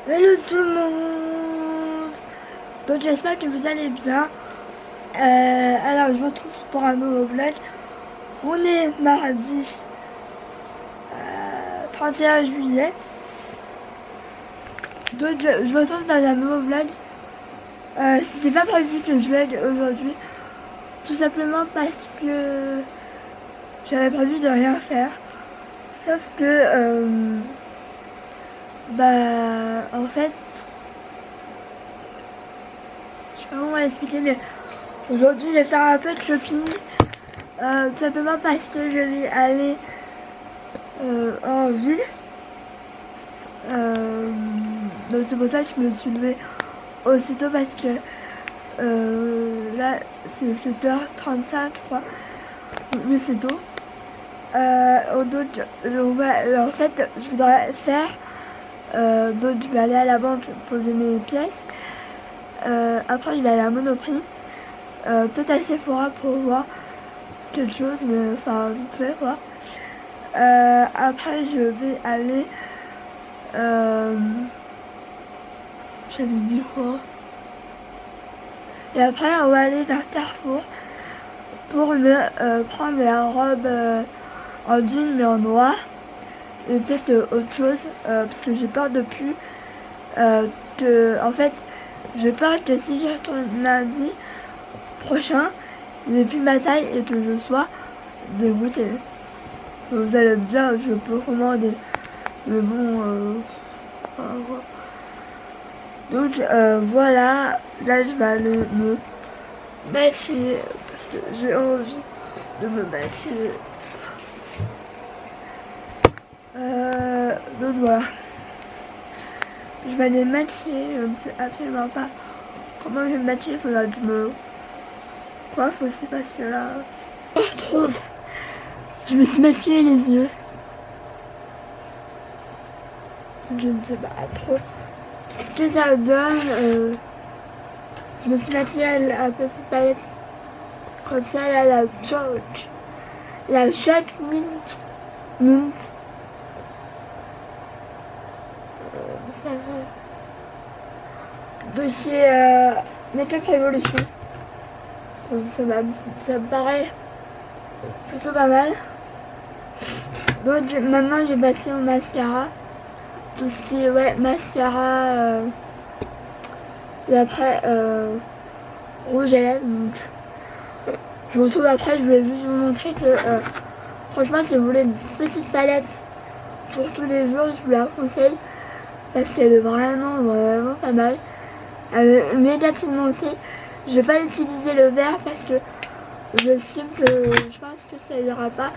Hello tout le monde. Donc j'espère que vous allez bien. Alors je vous retrouve pour un nouveau vlog. On est mardi 31 juillet. Donc je vous retrouve dans un nouveau vlog. C'était pas prévu que je vlog aujourd'hui. Tout simplement parce que j'avais prévu de rien faire. Sauf que en fait, je sais pas comment expliquer, mais aujourd'hui je vais faire un peu de shopping. Tout simplement parce que je vais aller en ville. Donc c'est pour ça que je me suis levée aussitôt parce que là c'est 7h35 je crois. Oui c'est tôt. Donc en fait je voudrais faire donc je vais aller à la banque poser mes pièces. Après je vais aller à Monoprix. Peut-être à Sephora pour voir quelque chose, mais enfin vite fait quoi. Après je vais aller j'avais dit quoi, et après on va aller vers Carrefour pour me prendre la robe en jean mais en noir, et peut-être autre chose parce que j'ai peur de plus en fait j'ai peur que si je retourne lundi prochain j'ai plus ma taille et que je sois dégoûtée. Vous allez me dire je peux commander, mais bon voilà. Donc voilà, là je vais aller me maquiller parce que j'ai envie de me maquiller. Donc voilà, je vais aller me maquiller. Je ne sais absolument pas comment je vais me maquiller. Il faudra que je me coiffe aussi parce que là je trouve, je me suis maquillée les yeux. Je ne sais pas trop ce que ça donne. Je me suis maquillée à la petite palette comme ça, là, la Shot Mint. Ça va. De chez Makeup Revolution. Donc ça me paraît plutôt pas mal. Donc maintenant j'ai passé mon mascara. Tout ce qui est mascara. Et après rouge à lèvres. Donc je vous retrouve après. Je voulais juste vous montrer que franchement si vous voulez une petite palette pour tous les jours, je vous la conseille parce qu'elle est vraiment pas mal. Elle est méga pigmentée. Je vais pas utiliser le vert parce que j'estime que je pense que ça ira pas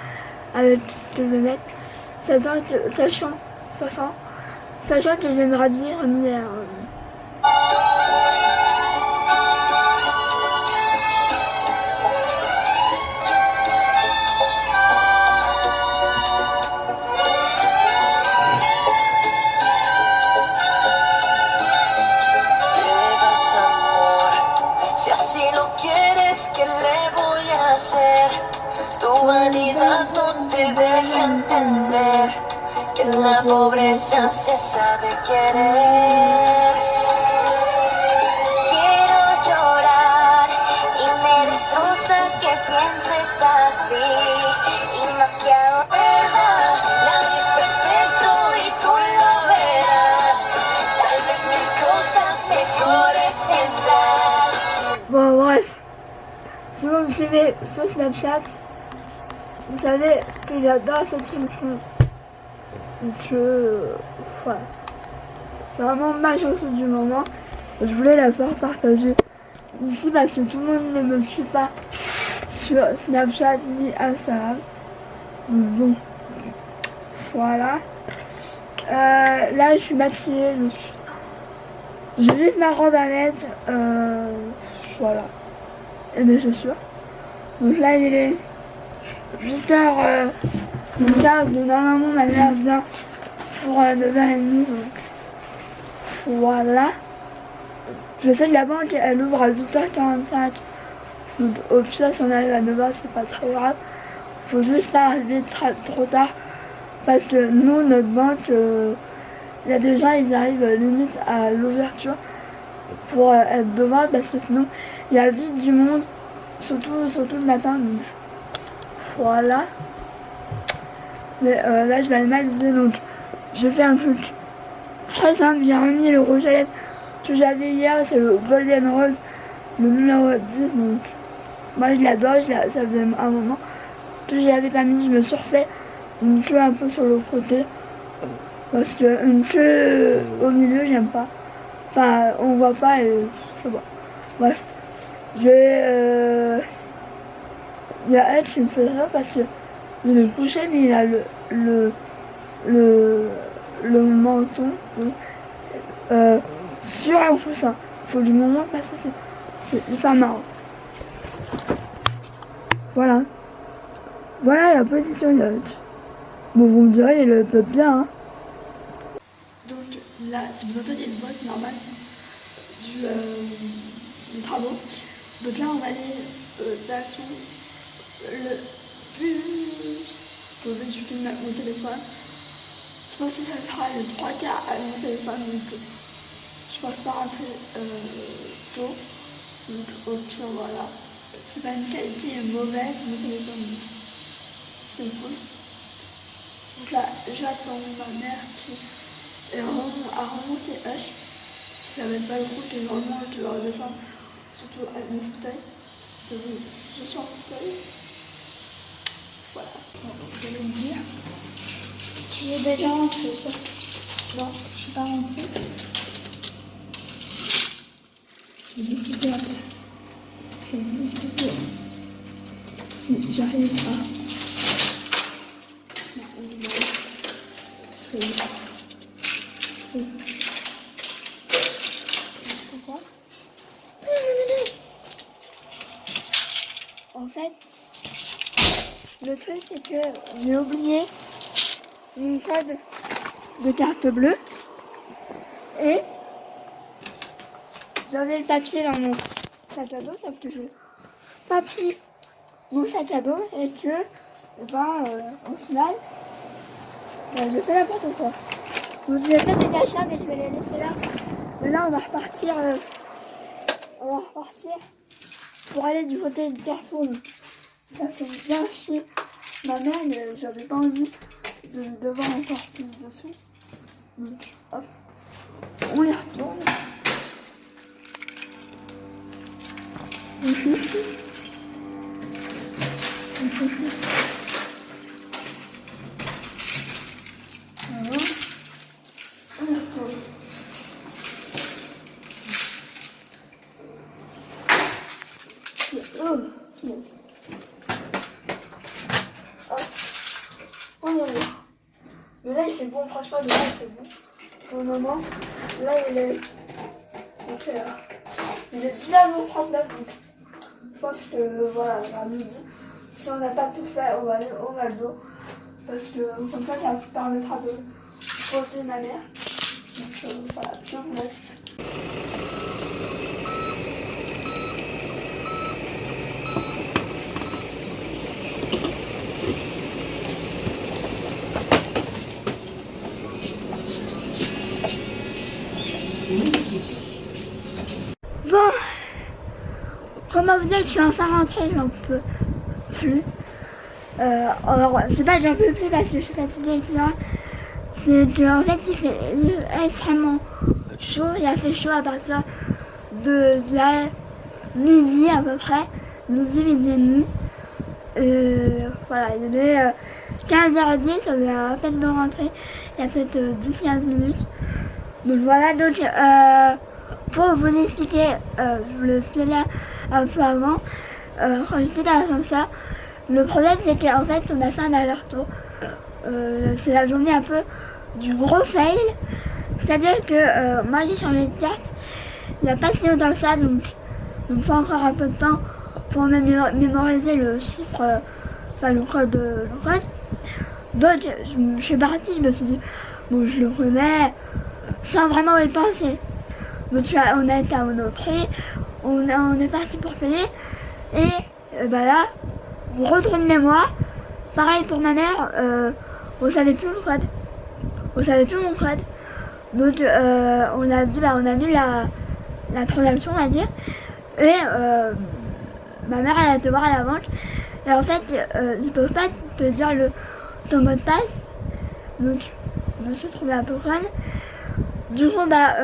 avec ce que je vais mettre. Sachant que je vais me rhabiller en hiver. Tu vanidad no te deja entender que en la pobreza se sabe querer. Quiero llorar y me destroza que pienses así, y más que ahora nadie es perfecto y tú lo verás. Tal vez mil cosas mejores tendrás. Bon bref, si vous me suivez sur Snapchat, vous savez que j'adore cette chanson et que voilà, c'est vraiment ma chanson du moment. Et je voulais la faire partager ici parce que tout le monde ne me suit pas sur Snapchat ni Instagram. Donc bon, voilà. Là je suis maquillée, j'ai juste ma robe à mettre, voilà, et mes chaussures. Donc là il est 8h15, donc normalement ma mère vient pour 9h30, donc voilà. Je sais que la banque elle ouvre à 8h45, donc au pire si on arrive à 9h c'est pas très grave. Faut juste pas arriver trop tard parce que nous notre banque il y a des gens, ils arrivent limite à l'ouverture pour être devant parce que sinon il y a vite du monde, surtout le matin. Donc voilà. Mais là je vais aller m'amuser, donc je fais un truc très simple. J'ai remis le rouge à lèvres que j'avais hier, c'est le Golden Rose, le numéro 10. Donc moi je l'adore, ça faisait un moment que je l'avais pas mis. Je me suis refait une queue un peu sur le côté parce que une queue au milieu j'aime pas. Enfin on voit pas et je sais pas. Bref, il y a elle qui me fait ça parce que il est couché mais il a le menton sur un coussin. Faut du moment parce que c'est hyper marrant. Voilà. Voilà la position yacht. Bon, vous me direz, il peut bien. Hein. Donc là, si vous entendez une voix, c'est normal, c'est des travaux. Donc là, on va aller direction le bus. En fait, je filme mon téléphone. Je pense que ça sera le 3 quarts à mon téléphone. Donc, je pense pas rentrer tôt. Donc, au pire, voilà. C'est pas une qualité mauvaise, mon téléphone. C'est cool. Donc là, j'attends ma mère qui est à remonter H. Si ça va être pas le coup, que normalement je vais redescendre, surtout avec mon fauteuil. Je suis en fauteuil. Voilà. Vous allez me dire, tu es déjà rentrée, ça? Non, je suis pas rentrée. Je vais vous expliquer un peu. Je vais vous expliquer si j'arrive à... Non, évidemment. Oui. Pourquoi? En fait, le truc c'est que j'ai oublié mon code de carte bleue et j'avais le papier dans mon sac à dos, sauf que je n'ai pas pris mon sac à dos et que, au final, j'ai fait n'importe quoi. Donc j'ai fait des achats, mais je vais les laisser là. Et là, on va repartir pour aller du côté du Carrefour. Ça fait bien chier ma mère, mais j'avais pas envie de devoir encore plus dessous. Donc, hop, on y retourne. Mais là il fait bon, franchement là il fait bon. Pour le moment, là il est 19h39, donc je pense que voilà, à midi, si on n'a pas tout fait, on va aller au McDo. Parce que comme ça me permettra de poser ma mère. Donc voilà, je vous laisse. Bon, comment vous dire que je suis enfin rentrée, j'en peux plus. Alors, c'est pas que j'en peux plus parce que je suis fatiguée, etc. C'est qu'en fait, il fait extrêmement chaud. Il a fait chaud à partir de midi à peu près. Midi et demi. Voilà, il est 15h10, on vient à peine de rentrer. Il y a peut-être 10-15 minutes. Donc voilà, donc pour vous expliquer, je vous l'expliquais là un peu avant, quand j'étais dans l'ascenseur, le problème c'est qu'en fait on a fait un aller-retour. C'est la journée un peu du gros fail. C'est-à-dire que moi j'ai changé de carte il n'y a pas si longtemps que ça, donc il me faut encore un peu de temps pour mémoriser le chiffre, le code. Donc je suis partie, je me suis dit, bon je le connais, sans vraiment y penser. Donc on a été à Monoprix, on est parti pour payer, et là, retour de mémoire, pareil pour ma mère, on savait plus le code, on savait plus mon code. Donc on a dit on annule la transaction, on va dire. Et ma mère elle a été voir à la banque. Et en fait ils peuvent pas te dire ton mot de passe. Donc je me suis trouvée un peu conne. Du coup ma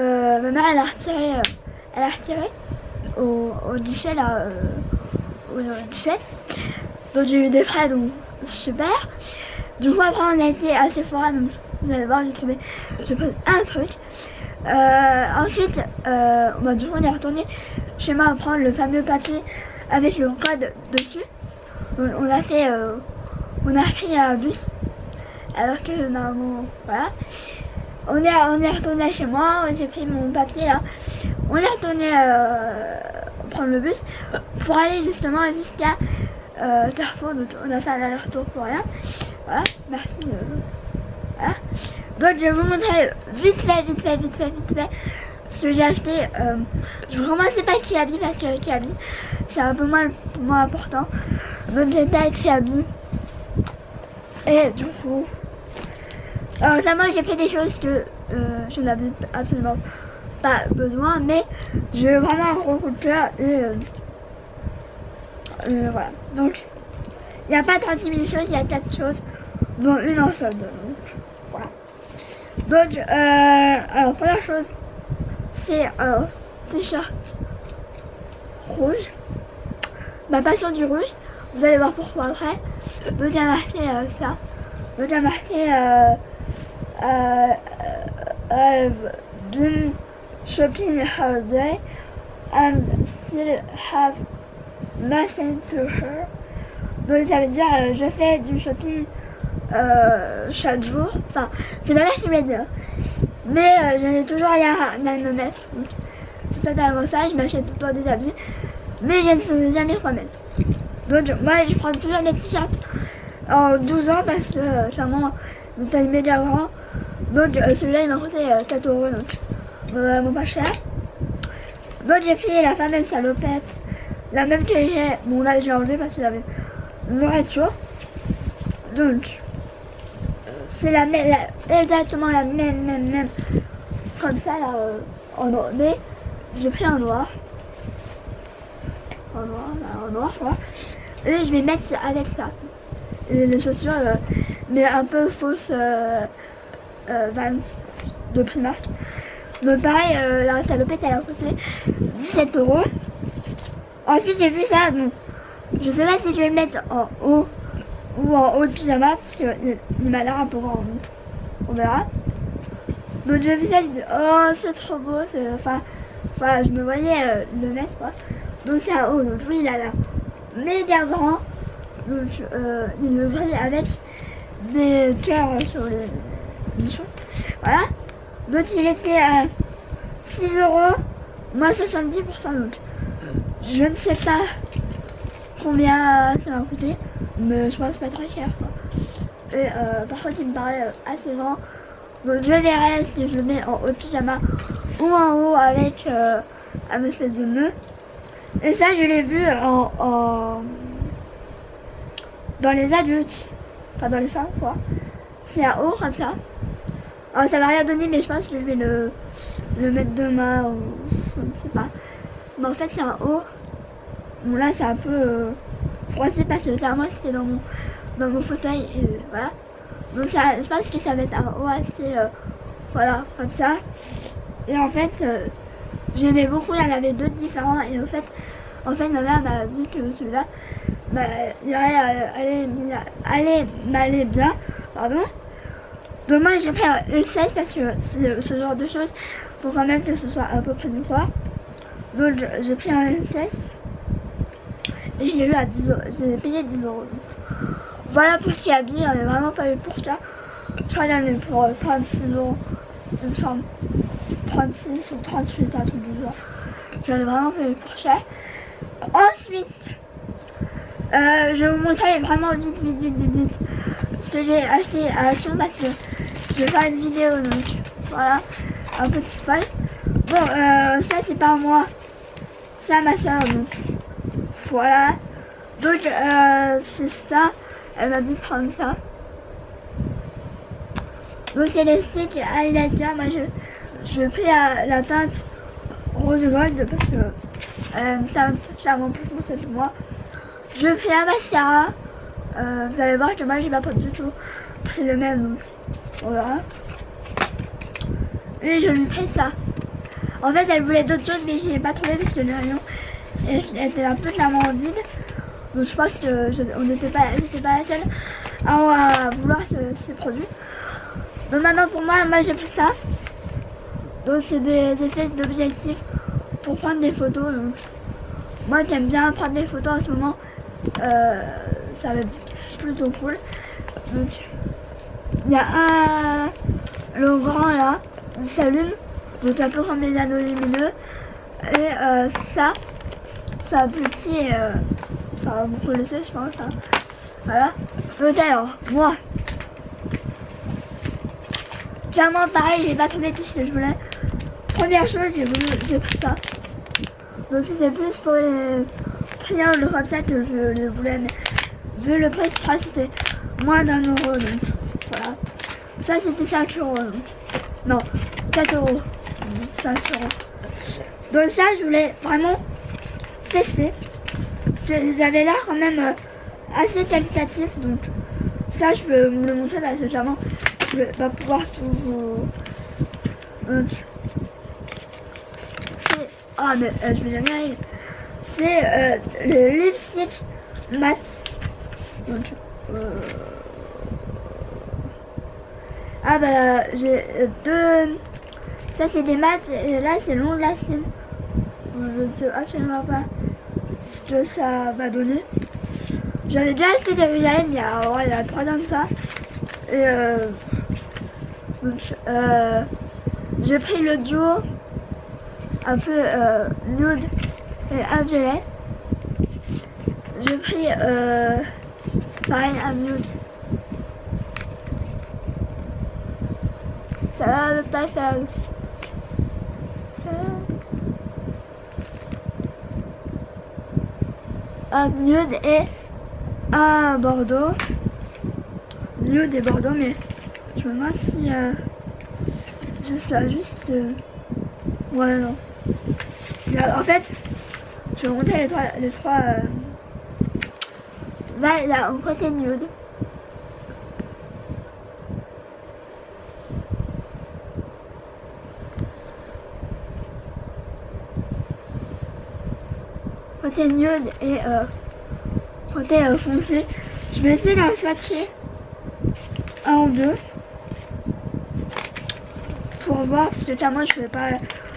mère elle a retiré au guichet là au guichet. Donc j'ai eu des frais, donc super. Du coup après on a été à Sephora, donc vous allez voir j'ai pris un truc. Ensuite du coup on est retourné chez moi prendre le fameux papier avec le code dessus. Donc on a pris un bus alors que normalement voilà. On est retourné chez moi, j'ai pris mon papier là. On est retourné prendre le bus pour aller justement jusqu'à Carrefour. Donc on a fait un aller-retour pour rien. Voilà, merci. Voilà. Donc je vais vous montrer vite fait ce que j'ai acheté. Je vous commence pas Kiabi parce que Kiabi c'est un peu moins important. Donc j'étais avec Kiabi. Et du coup moi j'ai fait des choses que je n'avais absolument pas besoin, mais j'ai vraiment un gros coup de cœur et voilà. Donc il n'y a pas 36 000 choses, il y a 4 choses dont une en solde. Donc voilà. Donc alors première chose c'est un t-shirt rouge. Ma passion du rouge. Vous allez voir pourquoi après. Donc il y a marqué ça. Donc il y a marqué I've been shopping all day and still have nothing to her. Donc ça veut dire je fais du shopping chaque jour. Enfin, c'est ma mère qui m'a dit. Mais je n'ai toujours rien à me mettre. Donc, c'est totalement ça, je m'achète tout le temps des habits. Mais je ne sais jamais quoi mettre. Donc moi je prends toujours mes t-shirts en 12 ans parce que clairement de taille méga grand. Donc celui-là il m'a coûté 4 €, donc vraiment pas cher. Donc j'ai pris la fameuse salopette, la même que j'ai, bon là j'ai enlevé parce que j'avais nourriture. Donc c'est exactement la même comme ça là en noir, mais j'ai pris en noir. En noir quoi. Et je vais mettre avec ça. Et les chaussures mais un peu fausses Vans de Primark. Donc pareil la salopette elle a coûté 17 €. Ensuite j'ai vu ça, bon, je sais pas si je vais le mettre en haut ou en haut de pyjama parce qu'il m'a l'air un peu grand, donc on verra. Donc j'ai vu ça, j'ai dit oh c'est trop beau, enfin voilà, je me voyais le mettre quoi. Donc c'est un haut, donc oui il a l'air méga grand. Donc il le brille avec des cœurs sur les bichons. Voilà. Donc il était à 6 €, moins 70%. Donc je ne sais pas combien ça m'a coûté, mais je pense pas très cher quoi. Et par contre il me paraît assez grand. Donc je verrai si je le mets en haut de pyjama ou en haut avec un espèce de nœud. Et ça je l'ai vu dans les adultes, enfin dans les femmes quoi. C'est un haut comme ça. Alors ça va rien donner mais je pense que je vais le mettre demain ou je ne sais pas. Mais en fait c'est un haut. Bon là c'est un peu froissé parce que clairement c'était dans mon fauteuil et voilà. Donc ça, je pense que ça va être un haut assez voilà comme ça. Et en fait j'aimais beaucoup, il y en avait d'autres différents et en fait ma mère m'a dit que celui-là il m'allait bien, pardon. Donc moi j'ai pris un L16 parce que ce genre de choses faut quand même que ce soit à peu près du poids. Donc j'ai pris un L16 et je l'ai eu à 10 €, j'ai payé 10 €. Voilà pour ce qui a dit, j'en ai vraiment pas eu pour ça. Je crois qu'il y en a pour 36 €, il me semble. 36 ou 38, un truc du genre. J'en ai vraiment pas eu pour ça. Ensuite, je vais vous montrer vraiment vite ce que j'ai acheté à Action parce que je vais faire une vidéo donc voilà, un petit spoil. Bon, ça c'est pas moi, c'est à ma soeur donc voilà. Donc c'est ça, elle m'a dit de prendre ça. Donc c'est les sticks highlighter, moi je pris la teinte rose gold parce que elle a une teinte clairement plus foncée que moi. Je pris un mascara. Vous allez voir que moi j'ai pas du tout pris le même, donc on verra. Et je lui ai pris ça. En fait elle voulait d'autres choses mais je l'ai pas trouvé parce que le rayon était un peu clairement vide. Donc je pense que j'étais pas la seule à vouloir ces produits. Donc maintenant pour moi j'ai pris ça. Donc c'est des espèces d'objectifs pour prendre des photos. Donc, moi qui aime bien prendre des photos en ce moment, ça va être plutôt cool. Donc il y a le grand là, il s'allume, donc un peu comme les anneaux lumineux. Et ça petit, enfin vous connaissez je pense. Hein. Voilà. Donc alors, moi, clairement pareil, j'ai pas trouvé tout ce que je voulais. Première chose, j'ai pris ça. Donc c'était plus pour les triangles comme ça que je le voulais, mais vu le prix, je crois que c'était moins d'1 euro, donc voilà. Ça c'était 5 euros, donc. Non, 4 euros, 5 euros. Donc ça, je voulais vraiment tester, parce qu'ils avaient l'air quand même assez qualitatifs, donc ça je peux vous le montrer parce que clairement je vais pas pouvoir tout vous... Donc, ah mais je vais jamais arriver. C'est le lipstick mat. Donc, ah bah j'ai deux. Ça c'est des mats et là c'est long lasting. Je ne sais absolument pas ce que ça va donner. J'avais déjà acheté des rouges à lèvres il y a 3 ans de ça. Et donc j'ai pris le duo un peu nude et un violet. J'ai pris pareil un nude. Ça va pas faire ça. Un nude et un bordeaux. Nude et bordeaux, mais je me demande si juste là, ouais non. En fait, je vais vous montrer les trois là, il a un côté nude. Côté nude et côté foncé. Je vais essayer d'en swatcher un ou deux pour voir, parce que moi je vais pas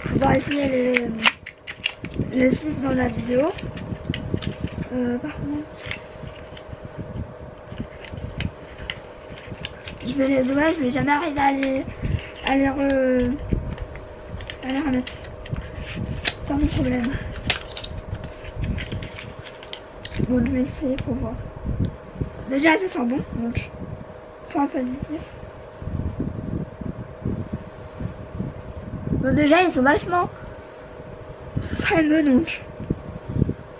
pouvoir essayer les 6 dans la vidéo. Par contre, je vais les ouvrir, je vais jamais arriver à les remettre. C'est pas mon problème. Donc je vais essayer pour voir. Déjà ça sent bon, donc point positif. Donc déjà ils sont vachement crémeux, donc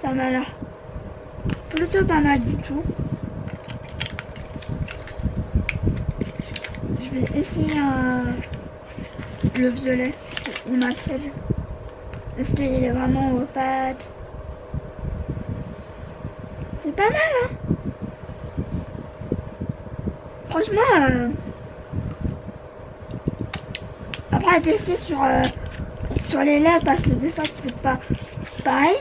ça m'a l'air plutôt pas mal du tout. Je vais essayer le violet, il m'a très bien. Est-ce qu'il est vraiment opaque? C'est pas mal hein. Franchement, après à tester sur les lèvres parce que des fois c'est pas pareil.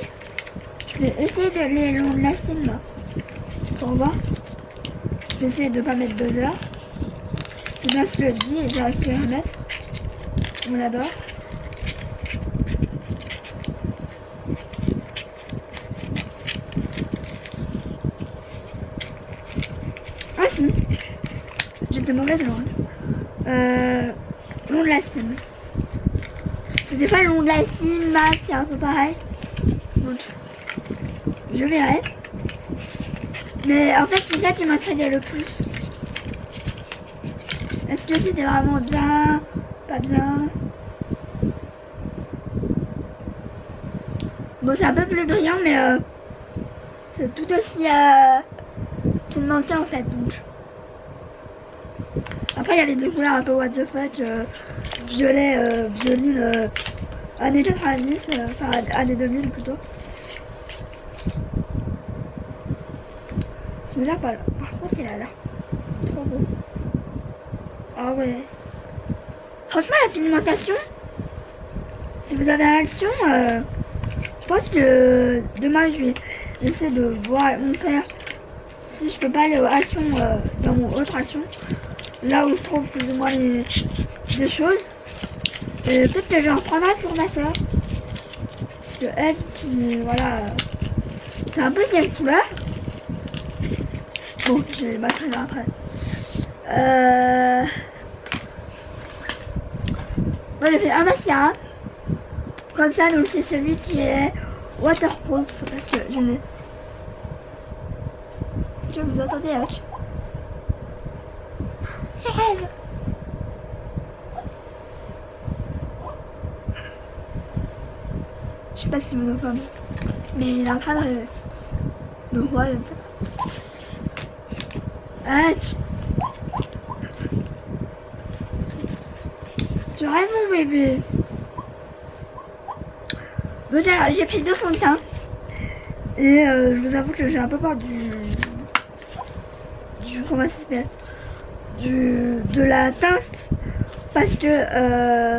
Je vais essayer de les long lasting là. Pour voir. Je vais essayer de pas mettre 2 heures. C'est bien ce que je dis et j'arrive plus à le mettre. On l'adore. Ah si, j'étais mauvaise langue. Long lasting. C'est des fois long lasting, mat, c'est un peu pareil. Donc, je verrai. Mais en fait, c'est ça qui m'intriguait le plus. Est-ce que c'était vraiment bien, pas bien? Bon, c'est un peu plus brillant, mais c'est tout aussi pigmenté en fait. Donc. Après, il y avait des couleurs un peu what the fuck violet, violine années 90, enfin années 2000 plutôt. Celui-là, par contre, il a l'air trop beau. Ah ouais. Franchement, la pigmentation, si vous avez un action, je pense que demain je vais essayer de voir avec mon père si je peux pas aller aux actions dans mon autre action, là où je trouve plus ou moins des choses. Et peut-être que j'en prendrai pour ma soeur. Parce que elle, qui, voilà, c'est un peu quelle couleur. Bon, je vais mettre là après. Moi j'ai fait un mascara. Comme ça, donc c'est celui qui est waterproof. Parce que je l'ai. Est-ce que vous entendez là? Je rêve. Je sais pas si vous entendez. Mais il est en train de rêver. Donc moi je ne sais pas. Arrête. Tu rêves mon bébé. Donc alors j'ai pris 2 fonds de teint. Et je vous avoue que j'ai un peu peur du comment ça s'appelle, de la teinte. Parce que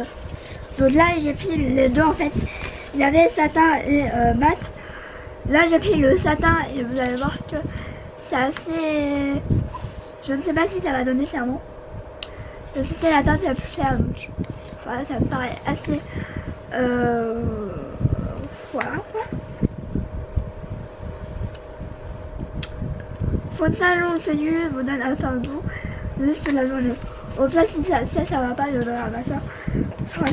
donc là j'ai pris les deux en fait. Il y avait satin et mat. Là j'ai pris le satin et vous allez voir que c'est assez... Je ne sais pas si ça va donner clairement. C'était la teinte la plus chère, donc voilà, ça me paraît assez... voilà quoi. Fond de teint long tenu vous donne un teint doux le reste de la journée. Au pire si ça va pas, je donnerai à ma soeur. Ça sera,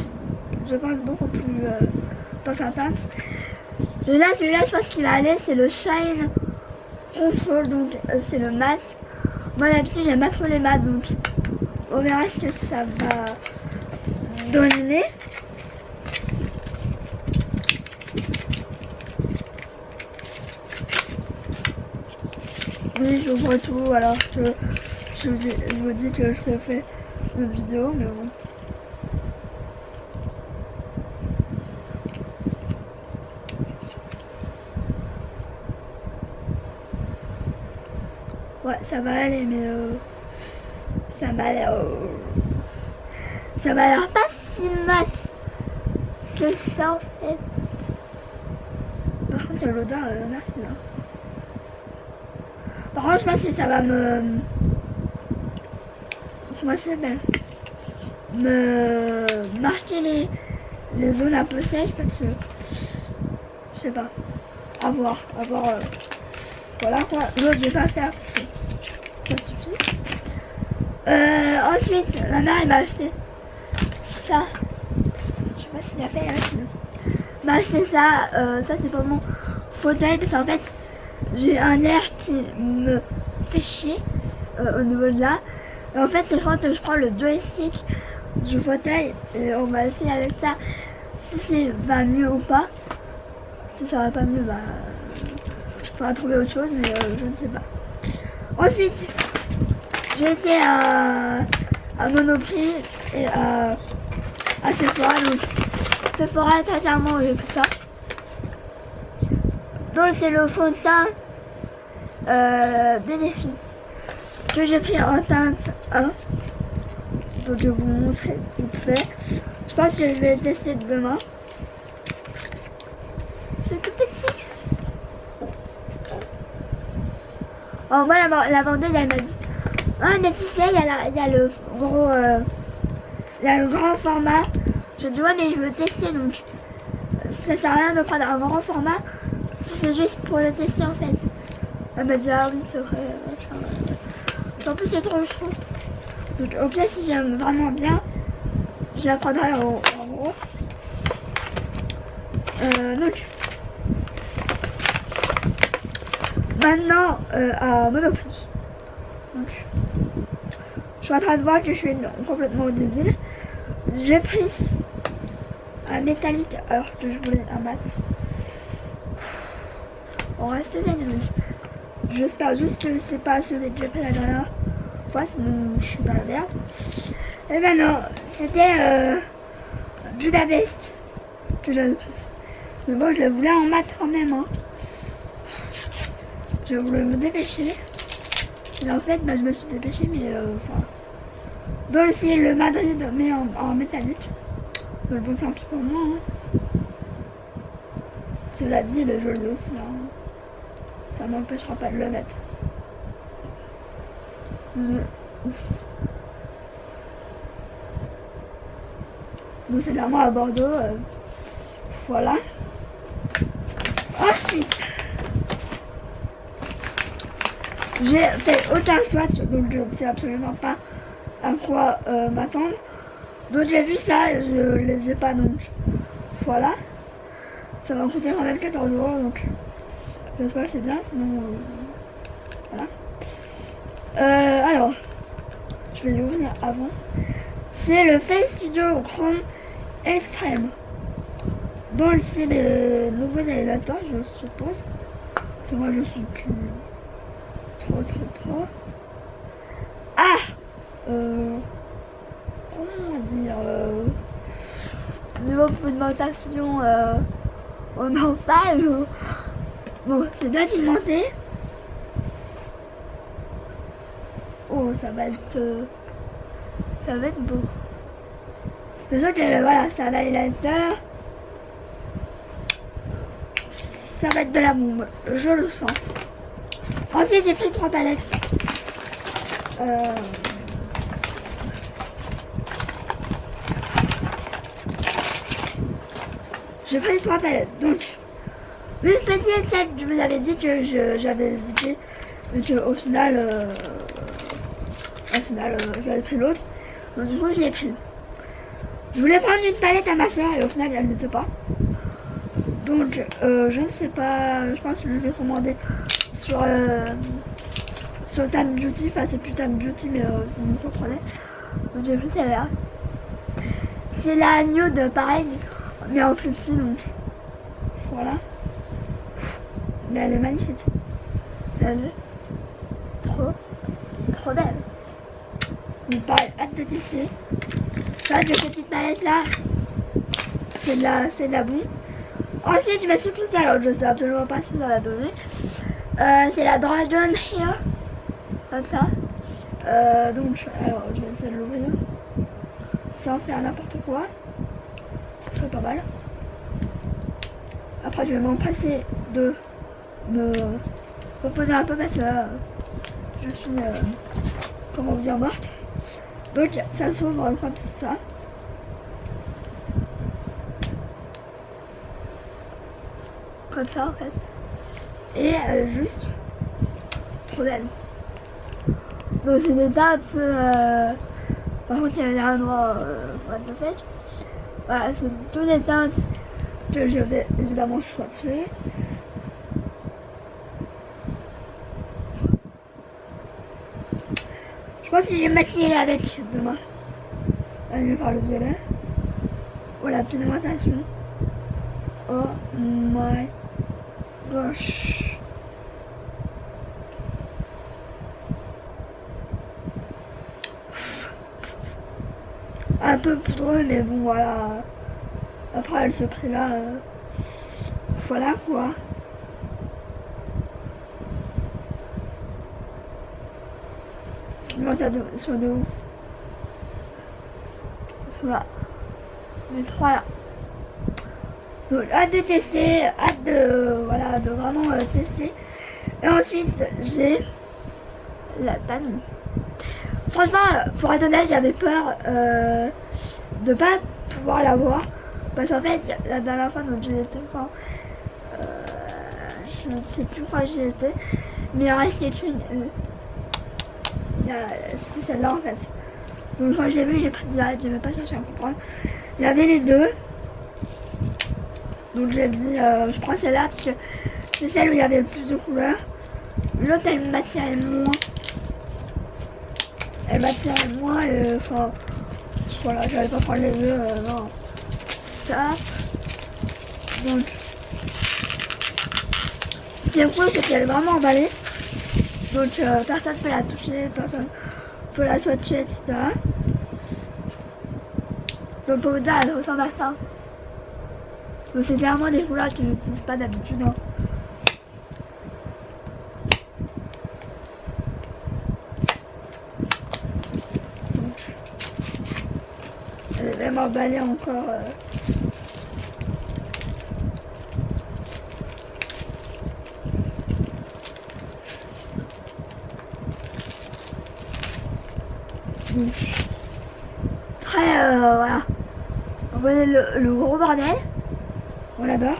je pense, beaucoup plus dans sa teinte. Et là celui-là je pense qu'il va aller, c'est le Shine Control, donc c'est le mat. Moi d'habitude j'aime pas trop les mats, donc on verra ce que ça va donner. Oui, j'ouvre tout alors que je vous dis que je fais une vidéo, mais bon. Ouais, ça va aller, mais ça m'a l'air pas si mat que ça en fait. Par contre, l'odeur, merci. Hein. Par contre, je pense que ça va me... Comment ça s'appelle? Me marquer les zones un peu sèches parce que... Je sais pas. À voir. Voilà quoi. L'autre, je vais pas faire parce que ça suffit. Ensuite, ma mère, elle m'a acheté ça. Je sais pas s'il a fait là. Elle m'a acheté ça. Ça, c'est pour mon fauteuil parce qu'en fait, j'ai un air qui me fait chier au niveau de là. Et en fait, c'est quand je prends le joystick du fauteuil et on va essayer avec ça si ça va mieux ou pas. Si ça va pas mieux, bah je pourrais trouver autre chose, mais je ne sais pas. Ensuite, j'ai été à Monoprix et à Sephora. Donc Sephora, très clairement, j'ai pris ça. Donc c'est le fond de teint Benefit que j'ai pris en teinte 1. Donc je vais vous montrer vite fait. Je pense que je vais le tester demain. C'est tout petit. Oh, moi la vendeuse elle m'a dit, ah mais tu sais il y a le gros il y a le grand format. Je dis ouais mais je veux tester, donc ça sert à rien de prendre un grand format si c'est juste pour le tester en fait. Elle m'a dit ah oui c'est vrai. En plus c'est trop chaud. Donc au pire si j'aime vraiment bien, je la prendrai en gros. Donc maintenant à Monoprix. Donc je suis en train de voir que je suis complètement débile. J'ai pris un métallique alors que je voulais un mat. On reste zen. J'espère juste que c'est pas celui que j'ai pris la dernière fois, sinon je suis dans la merde. Et maintenant c'était Budapest. Mais bon, je le voulais en maths quand même. Hein. Je voulais me dépêcher. Et en fait, bah, je me suis dépêchée, mais enfin. Donc c'est le Madrid, mais en métallique. Donc bon, tant pis pour moi. Hein. Cela dit, le joli aussi. Hein. Ça m'empêchera pas de le mettre. Donc c'est vraiment à Bordeaux. Voilà. Ensuite, j'ai fait aucun swatch, donc je ne sais absolument pas à quoi m'attendre. Donc j'ai vu ça, je les ai pas, donc voilà. Ça m'a coûté quand même 14 €, donc j'espère que c'est bien, sinon voilà. Alors, je vais l'ouvrir avant. C'est le Face Studio Chrome Extreme. Donc c'est les nouveaux réalisateurs, je suppose. Parce que moi je suis plus trop. Ah, comment dire, niveau pigmentation, on en parle. Bon, c'est bien pigmenté. Oh, ça va être beau. C'est sûr que voilà, c'est un highlighter. Ça va être de la bombe, je le sens. Ensuite, j'ai pris 3 palettes. J'ai pris 3 palettes. Donc, une petite, celle que je vous avais dit que j'avais hésité. Et qu'au final, j'avais pris l'autre. Donc, du coup, je l'ai pris. Je voulais prendre une palette à ma soeur et au final, elle n'était pas. Donc, je ne sais pas, je pense que je vais commander sur Time Beauty, enfin c'est plus Time Beauty, mais vous comprenez. Donc j'ai pris celle-là. C'est la nude, pareil, mais en plus petit, donc voilà. Mais elle est magnifique. Elle est trop belle. Donc pareil, hâte de tester. Ça, cette petite palette là, c'est de la boue. Ensuite, je me suis pris ça, alors je sais absolument pas si ça va donner. C'est la Dragon Hair, comme ça. Donc, alors, je vais essayer de l'ouvrir sans faire n'importe quoi. Ce serait pas mal. Après, je vais m'empresser de me reposer un peu parce que je suis, comment dire, morte. Donc, ça s'ouvre comme ça. Comme ça en fait. Et juste trop belle. Donc c'est des tas un peu par contre il y a un endroit what the fuck. Voilà, c'est tous les teintes que je vais évidemment swatcher. Je pense que je vais maquiller avec demain. Allez, je vais faire le violet. Oh la pigmentation. Oh my gosh. Un peu poudreux, mais bon voilà. Après ce prix là, voilà quoi. Pigmentation de ouf. Voilà. Les 3 là. Donc hâte de tester, hâte de, voilà, de vraiment tester. Et ensuite j'ai la Tami. Franchement, pour être honnête, j'avais peur de pas pouvoir l'avoir. Parce qu'en fait, la dernière fois, donc j'y étais quand je ne sais plus quand j'y étais. Mais il en restait une. C'était celle-là en fait. Donc quand j'ai vu, j'ai pris direct, je n'ai pas cherché à comprendre. Il y avait les deux. Donc j'ai dit, je prends celle-là parce que c'est celle où il y avait le plus de couleurs. L'autre elle m'attirait moins. Elle m'attirait moins et enfin voilà, j'allais pas prendre les deux, non. Ça. Donc ce qui est cool c'est qu'elle est vraiment emballée. Donc personne peut la toucher, personne peut la swatcher, etc. Donc pour vous dire, elle ressemble à ça. Donc c'est clairement des couleurs que je n'utilise pas d'habitude. Hein. Donc, elle est même emballée encore. Après, voilà. On voyait le gros bordel. On l'adore.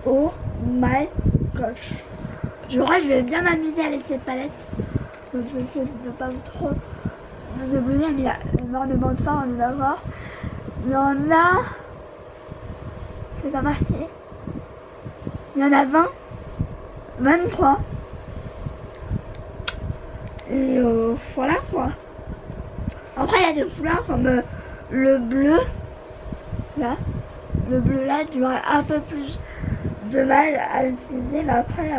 Oh my gosh. Je crois que je vais bien m'amuser avec cette palette. Donc je vais essayer de ne pas trop vous éblouir, mais il y a énormément de fards, on est d'accord. Il y en a... C'est pas marqué. Il y en a 20. 23. Et voilà quoi. Après il y a des couleurs comme le bleu. Là. Le bleu là, j'aurais un peu plus de mal à l'utiliser. Mais après,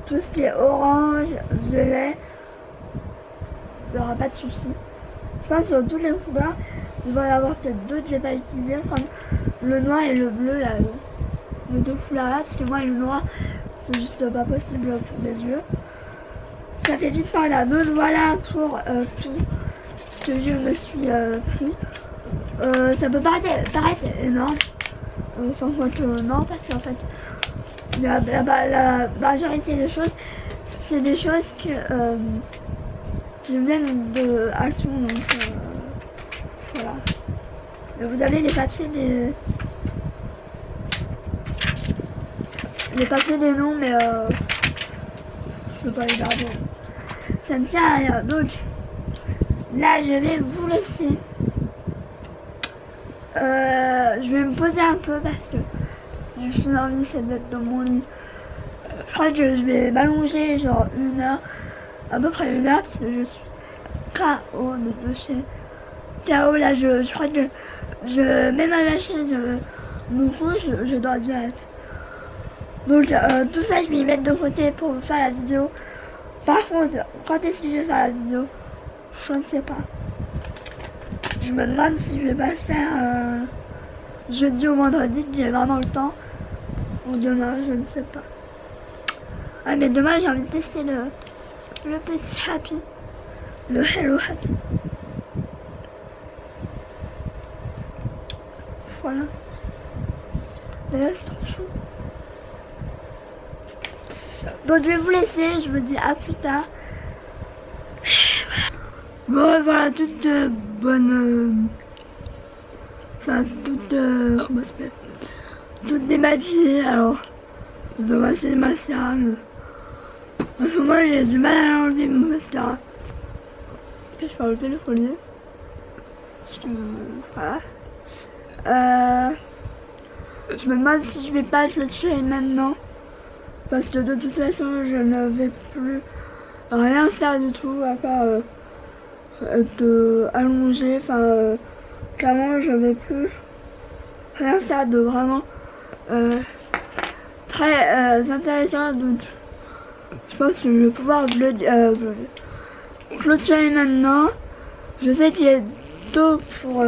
tout ce qui est orange, violet, il n'y aura pas de souci. Je pense que sur toutes les couleurs, il va y avoir peut-être d'autres que je vais pas utiliser. Comme le noir et le bleu là. Les deux couleurs là. Parce que moi le noir, c'est juste pas possible pour mes yeux. Ça fait vite par là. Donc voilà pour tout ce que je me suis pris. Ça peut paraître énorme. Enfin, quoi que non, parce qu'en fait, la majorité des choses, c'est des choses qui viennent de Action. Donc voilà. Et vous avez les papiers des noms, mais je peux pas les garder. Ça ne sert à rien. Donc là, je vais vous laisser. Je vais me poser un peu parce que j'ai plus envie, c'est d'être dans mon lit. Je crois que je vais m'allonger genre 1 heure, à peu près 1 heure, parce que je suis KO, mais de chez KO là, je crois que je mets ma machine, mon couche, je dors direct. Donc tout ça, je vais y mettre de côté pour faire la vidéo. Par contre, quand est-ce que je vais faire la vidéo? Je ne sais pas. Je me demande si je vais pas le faire jeudi ou vendredi, que j'ai vraiment le temps. Ou demain, je ne sais pas. Ah mais demain j'ai envie de tester le petit Happy. Le Hello Happy. Voilà. D'ailleurs c'est trop chou. Donc je vais vous laisser, je vous dis à plus tard. Bon voilà, toute bonne... Enfin, comment ça s'appelle, toutes démaquillées, alors je dois passer le mascara, mais en ce moment j'ai du mal à enlever mon mascara. Je vais enlever le collier. Voilà. Je me demande si je vais pas le tuer maintenant. Parce que de toute façon je ne vais plus rien faire du tout à part être allongé. Enfin clairement je vais plus rien faire de vraiment très intéressant. Donc je pense que je vais pouvoir clôturer maintenant. Je sais qu'il est tôt pour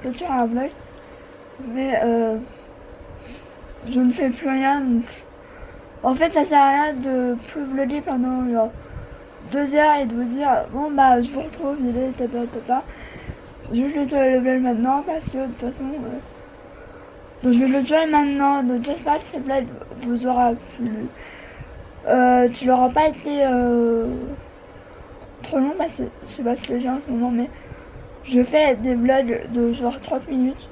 clôturer un vlog, mais je ne fais plus rien. Donc en fait ça sert à rien de plus vlogger pendant genre 2 heures et de vous dire bon bah je vous retrouve, il est tata. Je vais clôturer le vlog maintenant parce que de toute façon donc je vais le clôturer maintenant. Donc j'espère que ce vlog vous aura plu. Tu n'auras pas été trop long parce que c'est pas ce que j'ai en ce moment, mais je fais des vlogs de genre 30 minutes.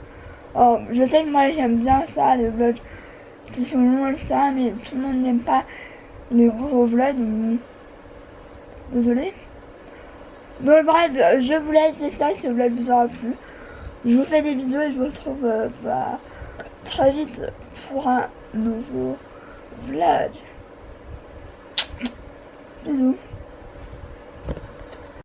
Alors je sais que moi j'aime bien ça, les vlogs qui sont longs etc, mais tout le monde n'aime pas les gros vlogs, donc désolé. Donc bref, je vous laisse, j'espère que ce vlog vous aura plu. Je vous fais des bisous et je vous retrouve très vite pour un nouveau vlog. Bisous.